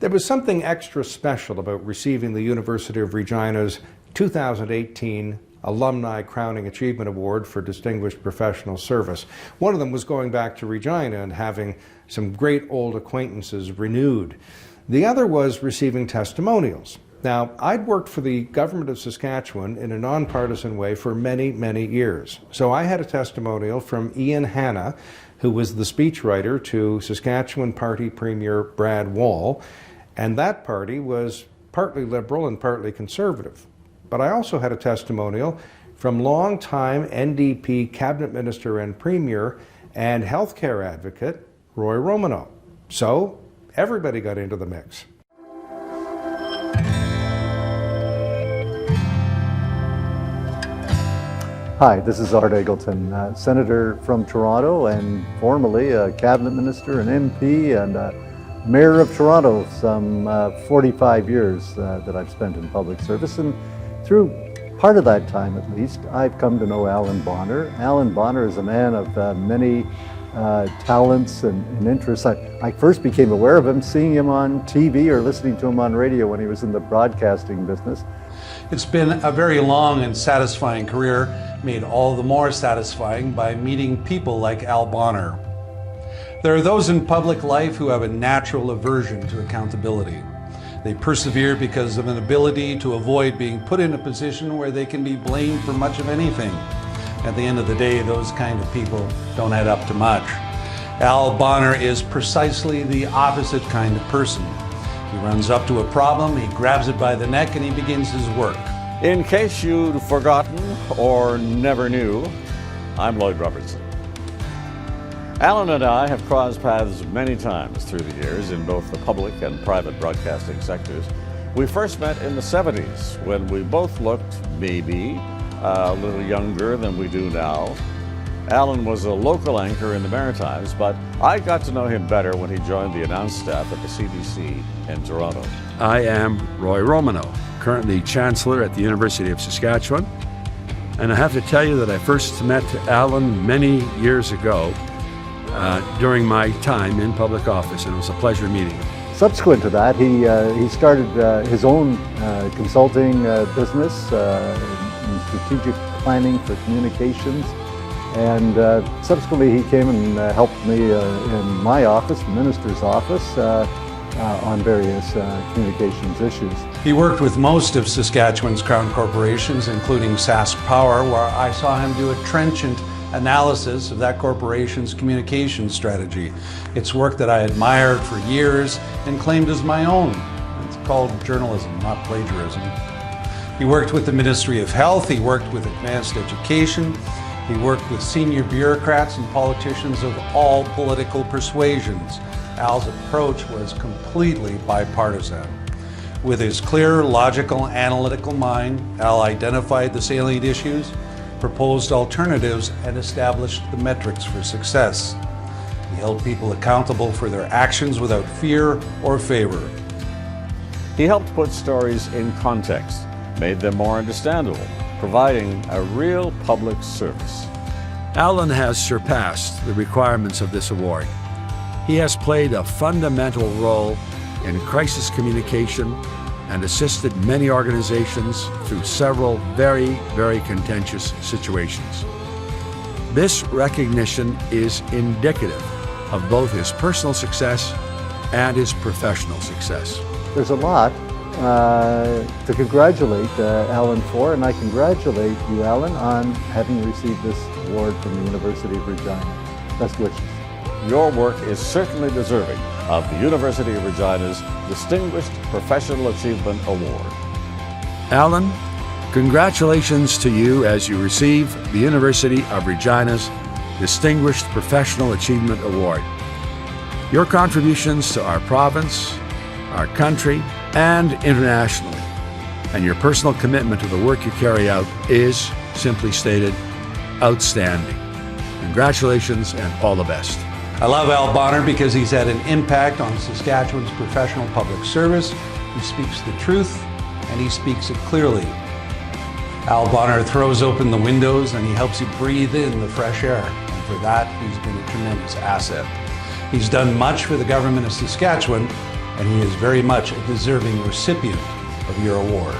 There was something extra special about receiving the University of Regina's 2018 Alumni Crowning Achievement Award for Distinguished Professional Service. One of them was going back to Regina and having some great old acquaintances renewed. The other was receiving testimonials. Now, I'd worked for the government of Saskatchewan in a nonpartisan way for many, many years. So I had a testimonial from Ian Hanna, who was the speechwriter to Saskatchewan Party Premier Brad Wall, and that party was partly Liberal and partly Conservative. But I also had a testimonial from longtime NDP Cabinet Minister and Premier and healthcare advocate Roy Romanow. So everybody got into the mix. Hi, this is Art Eggleton, Senator from Toronto and formerly a Cabinet Minister, an MP, and Mayor of Toronto, some 45 years that I've spent in public service. And through part of that time, at least, I've come to know Allan Bonner. Allan Bonner is a man of many talents and interests. I first became aware of him seeing him on TV or listening to him on radio when he was in the broadcasting business. It's been a very long and satisfying career, made all the more satisfying by meeting people like Al Bonner. There are those in public life who have a natural aversion to accountability. They persevere because of an ability to avoid being put in a position where they can be blamed for much of anything. At the end of the day, those kind of people don't add up to much. Al Bonner is precisely the opposite kind of person. He runs up to a problem, he grabs it by the neck, and he begins his work. In case you'd forgotten or never knew, I'm Lloyd Robertson. Allan and I have crossed paths many times through the years in both the public and private broadcasting sectors. We first met in the 70s when we both looked maybe a little younger than we do now. Allan was a local anchor in the Maritimes, but I got to know him better when he joined the announce staff at the CBC in Toronto. I am Roy Romanow, currently Chancellor at the University of Saskatchewan. And I have to tell you that I first met Allan many years ago during my time in public office, and it was a pleasure meeting him. Subsequent to that, he started his own consulting business in strategic planning for communications. And subsequently he came and helped me in my office, the minister's office, on various communications issues. He worked with most of Saskatchewan's crown corporations, including Sask Power, where I saw him do a trenchant analysis of that corporation's communications strategy. It's work that I admired for years and claimed as my own. It's called journalism, not plagiarism. He worked with the Ministry of Health, he worked with advanced education, he worked with senior bureaucrats and politicians of all political persuasions. Al's approach was completely bipartisan. With his clear, logical, analytical mind, Al identified the salient issues, proposed alternatives, and established the metrics for success. He held people accountable for their actions without fear or favor. He helped put stories in context, made them more understandable, providing a real public service. Allan has surpassed the requirements of this award. He has played a fundamental role in crisis communication and assisted many organizations through several very, very contentious situations. This recognition is indicative of both his personal success and his professional success. There's a lot to congratulate Allan for, and I congratulate you, Allan, on having received this award from the University of Regina. Best wishes. Your work is certainly deserving of the University of Regina's Distinguished Professional Achievement Award. Allan, congratulations to you as you receive the University of Regina's Distinguished Professional Achievement Award. Your contributions to our province, our country, and internationally, and your personal commitment to the work you carry out is, simply stated, outstanding. Congratulations and all the best. I love Al Bonner because he's had an impact on Saskatchewan's professional public service. He speaks the truth and he speaks it clearly. Al Bonner throws open the windows and he helps you breathe in the fresh air. And for that, he's been a tremendous asset. He's done much for the government of Saskatchewan, and he is very much a deserving recipient of your award.